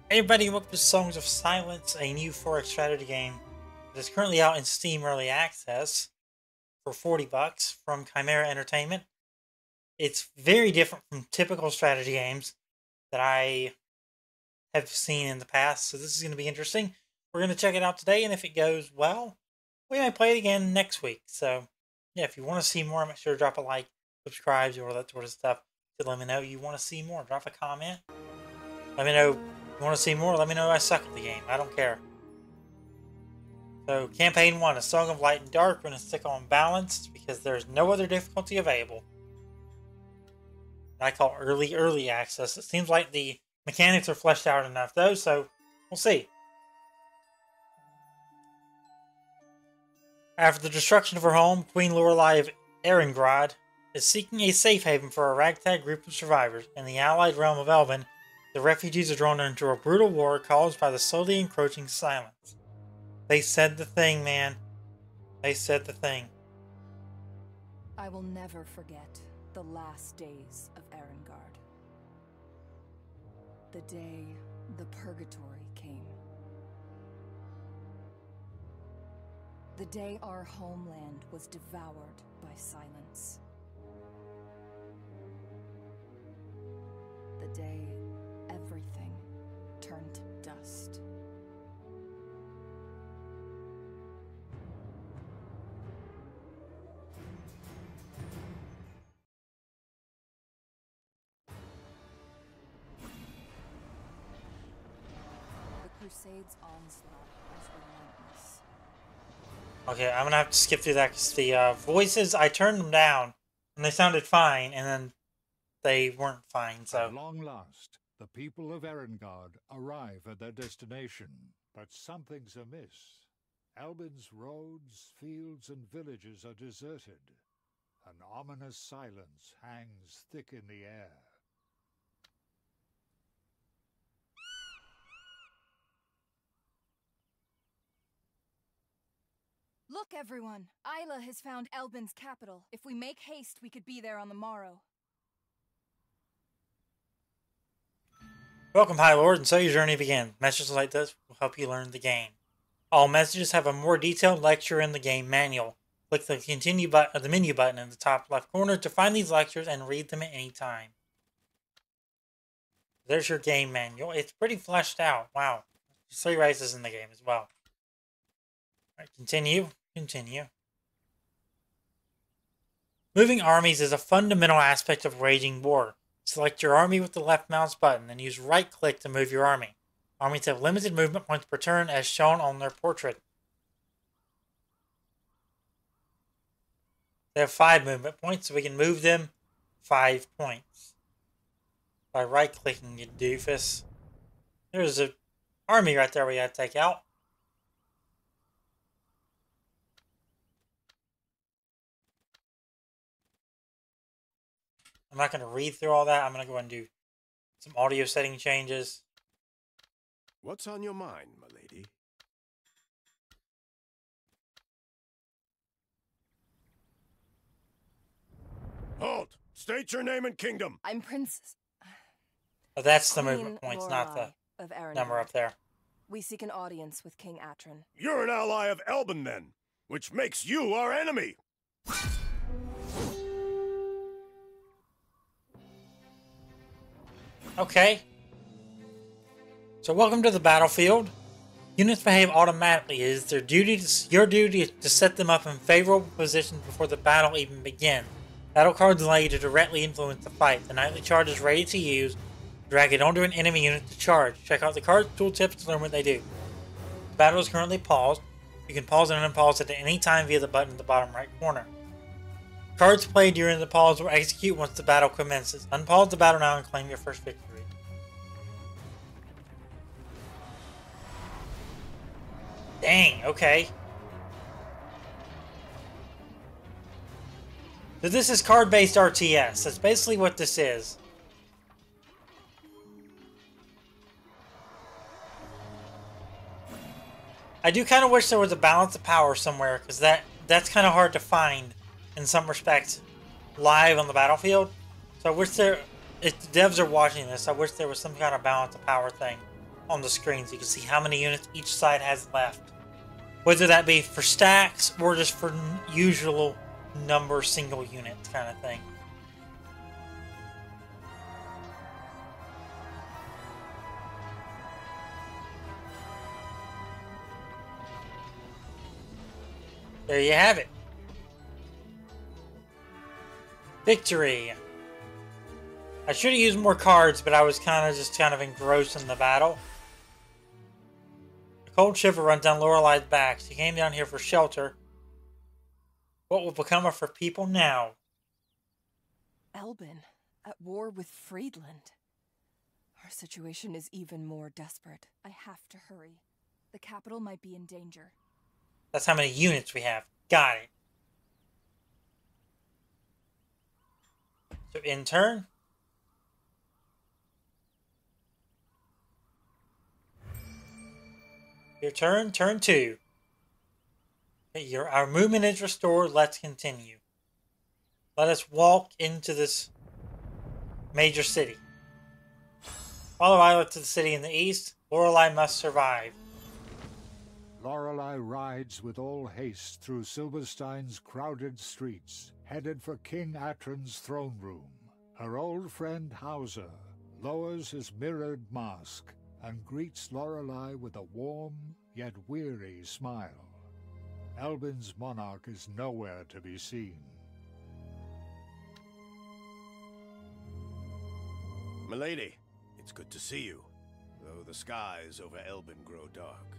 Hey everybody, welcome to Songs of Silence, a new 4X strategy game that is currently out in Steam Early Access for $40 from Chimera Entertainment. It's very different from typical strategy games that I have seen in the past, so this is going to be interesting. We're going to check it out today, and if it goes well, we might play it again next week. So, yeah, if you want to see more, make sure to drop a like, subscribe, do all that sort of stuff. To let me know you want to see more. Drop a comment. Let me know you want to see more. Let me know I suck at the game. I don't care. So, Campaign 1, A Song of Light and Dark. We're going to stick on Balanced because there's no other difficulty available. I call early access. It seems like the mechanics are fleshed out enough though, so we'll see. After the destruction of her home, Queen Lorelei of Erengard is seeking a safe haven for a ragtag group of survivors. In the allied realm of Elben, the refugees are drawn into a brutal war caused by the slowly encroaching silence. They said the thing, man. They said the thing. I will never forget the last days of Erengard. The day the purgatory came. The day our homeland was devoured by silence. The day everything turned to dust. The Crusade's onslaught was relentless. Okay, I'm gonna have to skip through that because the voices, I turned them down and they sounded fine, and then they weren't fine, so. At long last, the people of Erengard arrive at their destination, but something's amiss. Elben's roads, fields, and villages are deserted. An ominous silence hangs thick in the air. Look, everyone! Isla has found Elben's capital. If we make haste, we could be there on the morrow. Welcome, High Lord, and so your journey begins. Messages like this will help you learn the game. All messages have a more detailed lecture in the game manual. Click the continue button, the menu button in the top left corner to find these lectures and read them at any time. There's your game manual. It's pretty fleshed out. Wow. There's 3 races in the game as well. Alright, continue. Continue. Moving armies is a fundamental aspect of waging war. Select your army with the left mouse button and use right click to move your army. Armies have limited movement points per turn as shown on their portrait. They have 5 movement points, so we can move them 5 points. By right clicking, you doofus. There's an army right there we gotta take out. I'm not going to read through all that. I'm going to go and do some audio setting changes. What's on your mind, my lady? Halt! State your name and kingdom! I'm Princess... Oh, that's the Queen movement points, not the of Erengard. number up there. We seek an audience with King Atron. You're an ally of Elben, then, which makes you our enemy! Okay. So welcome to the battlefield. Units behave automatically. It is your duty to set them up in favorable positions before the battle even begins. Battle cards allow you to directly influence the fight. The knightly charge is ready to use. Drag it onto an enemy unit to charge. Check out the card tooltips to learn what they do. The battle is currently paused. You can pause and unpause it at any time via the button in the bottom right corner. Cards played during the pause will execute once the battle commences. Unpause the battle now and claim your first victory. Dang, okay. So this is card-based RTS. That's basically what this is. I do kind of wish there was a balance of power somewhere, because that's kind of hard to find in some respects live on the battlefield. So I wish there, if the devs are watching this, I wish there was some kind of balance of power thing on the screen so you can see how many units each side has left. Whether that be for stacks or just for usual number single units kind of thing. There you have it. Victory. I should have used more cards, but I was kind of engrossed in the battle. A cold shiver runs down Lorelai's back. She came down here for shelter. What will become of her people now? Elbin, at war with Friedland. Our situation is even more desperate. I have to hurry. The capital might be in danger. That's how many units we have. Got it. So, in turn. Your turn, turn 2. Okay, our movement is restored. Let's continue. Let us walk into this major city. Follow Isla to the city in the east. Lorelei must survive. Lorelei rides with all haste through Silverstein's crowded streets, headed for King Atron's throne room. Her old friend Hauser lowers his mirrored mask and greets Lorelei with a warm yet weary smile. Elbin's monarch is nowhere to be seen. Milady, it's good to see you, though the skies over Elbin grow dark.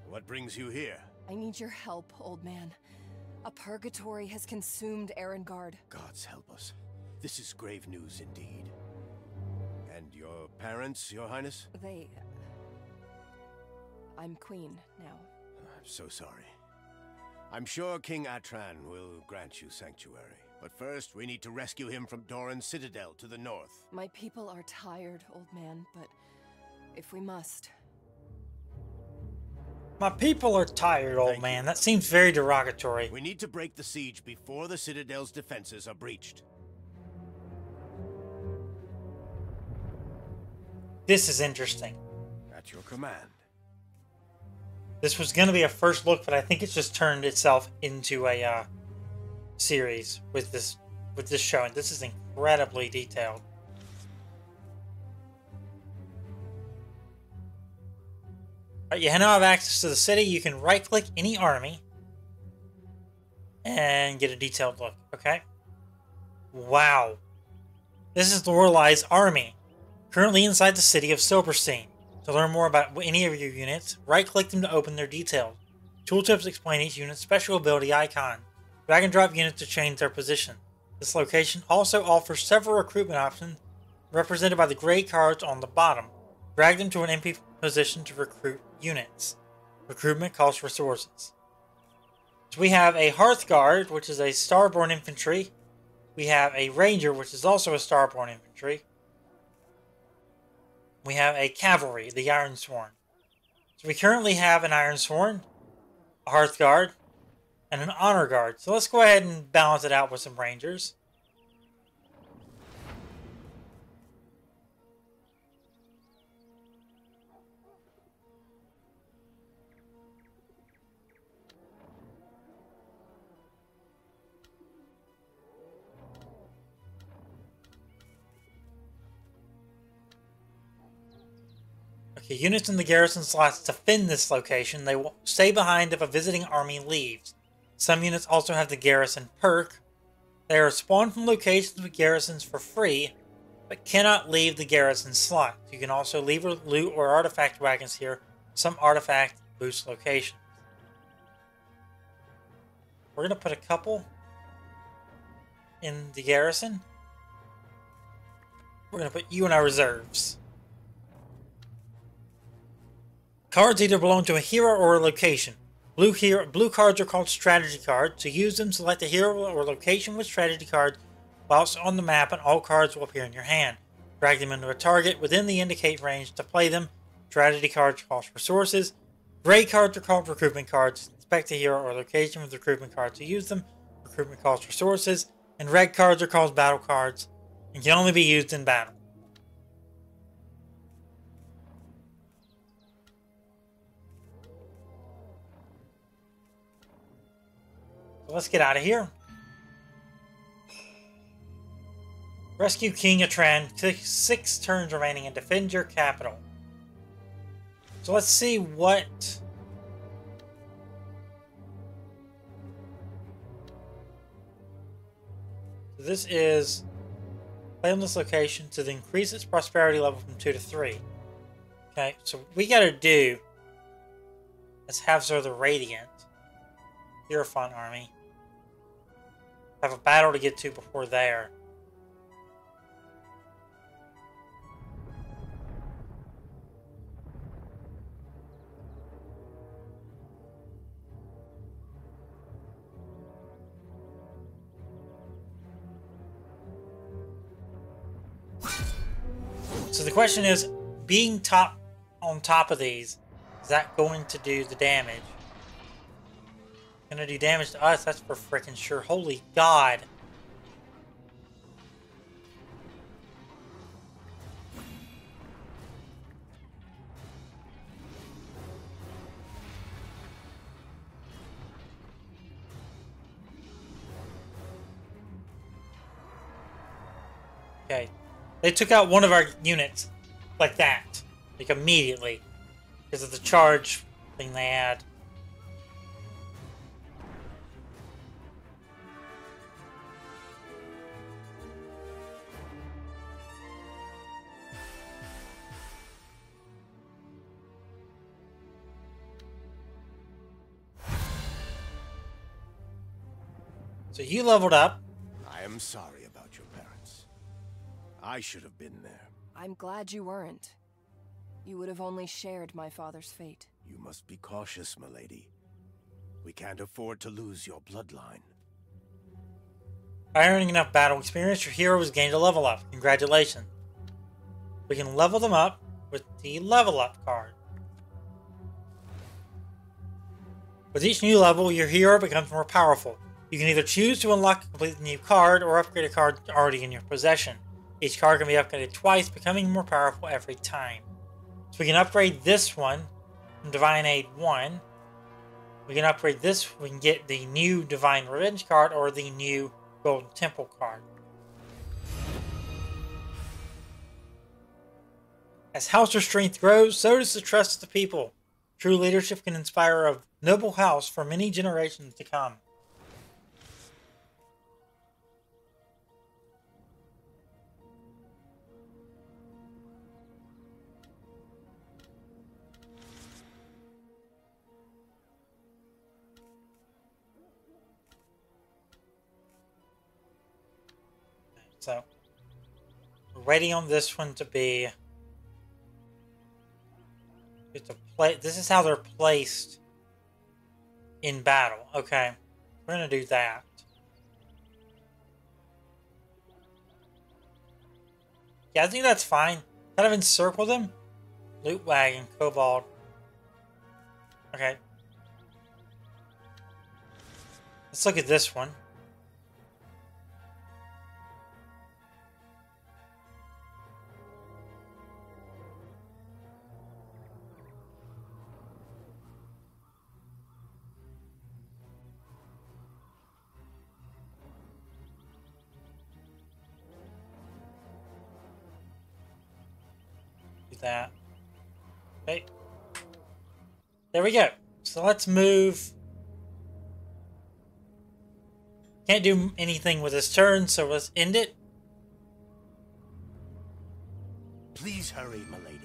What brings you here? I need your help, old man. A purgatory has consumed Erengard. Gods help us. This is grave news indeed. And your parents, your highness? I'm queen now. I'm so sorry. I'm sure King Atran will grant you sanctuary. But first, we need to rescue him from Doran's citadel to the north. My people are tired, old man, but if we must... My people are tired, old man. That seems very derogatory. We need to break the siege before the citadel's defenses are breached. This is interesting. At your command. This was going to be a first look, but I think it's just turned itself into a series with this showing. This is incredibly detailed. Alright, you now have access to the city. You can right-click any army and get a detailed look. Okay. Wow. This is Lorelei's army, currently inside the city of Silverstein. To learn more about any of your units, right-click them to open their details. Tooltips explain each unit's special ability icon. Drag and drop units to change their position. This location also offers several recruitment options represented by the gray cards on the bottom. Drag them to an empty position to recruit units. Recruitment costs resources. So we have a Hearthguard, which is a Starborn infantry. We have a Ranger, which is also a Starborn infantry. We have a Cavalry, the Ironsworn. So we currently have an Ironsworn, a Hearthguard, and an Honor Guard. So let's go ahead and balance it out with some Rangers. Okay, units in the garrison slots defend this location. They will stay behind if a visiting army leaves. Some units also have the garrison perk. They are spawned from locations with garrisons for free, but cannot leave the garrison slot. You can also leave loot or artifact wagons here. Some artifact boost locations. We're going to put a couple in the garrison. We're going to put you in our reserves. Cards either belong to a hero or a location. Blue cards are called strategy cards. To use them, select a hero or location with strategy cards whilst on the map, and all cards will appear in your hand. Drag them into a target within the indicate range to play them. Strategy cards cost resources. Gray cards are called recruitment cards. Inspect a hero or location with recruitment cards to use them. Recruitment costs resources. And red cards are called battle cards and can only be used in battle. Let's get out of here. Rescue King Atran. 6 turns remaining and defend your capital. So let's see what... So this is... Play on this location to increase its prosperity level from 2 to 3. Okay, so what we gotta do is have Zer the Radiant. Hierophant army. Have a battle to get to before there. So the question is, being on top of these, is that going to do the damage? Gonna do damage to us, that's for frickin' sure. Holy God. Okay. They took out one of our units like that. Like immediately. Because of the charge thing they had. So you leveled up. I am sorry about your parents. I should have been there. I'm glad you weren't. You would have only shared my father's fate. You must be cautious, milady. We can't afford to lose your bloodline. By earning enough battle experience, your hero has gained a level up. Congratulations. We can level them up with the level up card. With each new level, your hero becomes more powerful. You can either choose to unlock a completely new card or upgrade a card already in your possession. Each card can be upgraded twice, becoming more powerful every time. So we can upgrade this one from Divine Aid 1. We can upgrade this, we can get the new Divine Revenge card or the new Golden Temple card. As Hauser strength grows, so does the trust of the people. True leadership can inspire a noble house for many generations to come. So, we're waiting on this one to be... This is how they're placed in battle. Okay, we're going to do that. Yeah, I think that's fine. Kind of encircle them. Loot wagon, kobold. Okay. Let's look at this one. That. Okay. There we go. So let's move. Can't do anything with this turn, so let's end it. Please hurry, milady.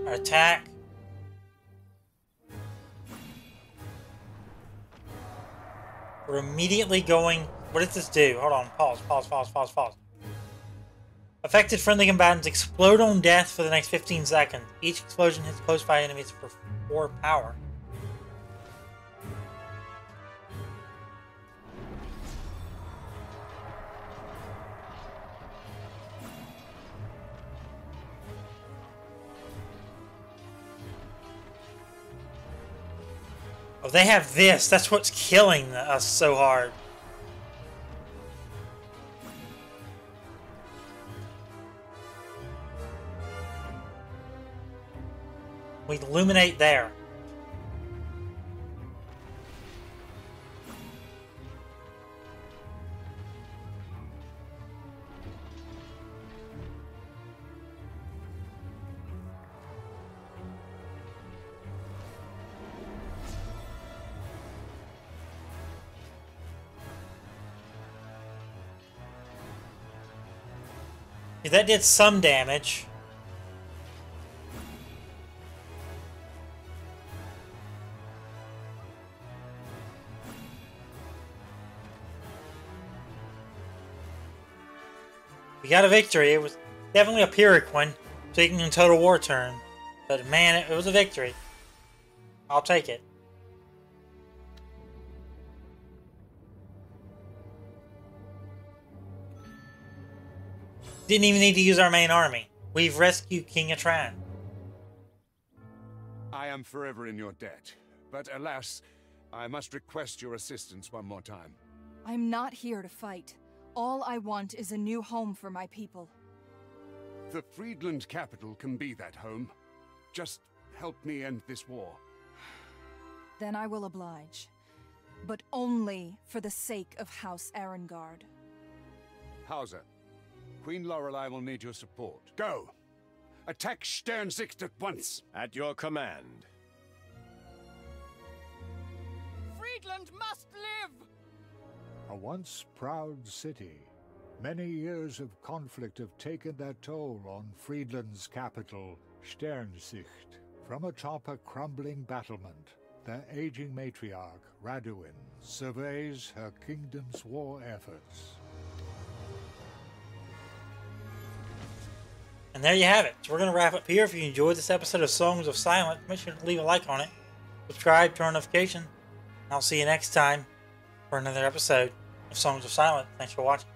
Attack. We're immediately going... What does this do? Hold on. Pause. Affected friendly combatants explode on death for the next 15 seconds. Each explosion hits close by enemies for 4 power. Oh, they have this. That's what's killing us so hard. We illuminate there. Yeah, that did some damage. We got a victory. It was definitely a Pyrrhic one, speaking in Total War terms. But man, it was a victory. I'll take it. Didn't even need to use our main army. We've rescued King Atran. I am forever in your debt, but alas, I must request your assistance one more time. I'm not here to fight. All I want is a new home for my people. The Friedland capital can be that home. Just help me end this war. Then I will oblige. But only for the sake of House Erengard. Hauser, Queen Lorelei will need your support. Go! Attack Sternsicht at once! At your command. Friedland must live! A once proud city, many years of conflict have taken their toll on Friedland's capital, Sternsicht. From atop a crumbling battlement, their aging matriarch, Raduin, surveys her kingdom's war efforts. And there you have it. So we're going to wrap up here. If you enjoyed this episode of Songs of Silence, make sure to leave a like on it. Subscribe, turn on notifications. I'll see you next time for another episode of Songs of Silence. Thanks for watching.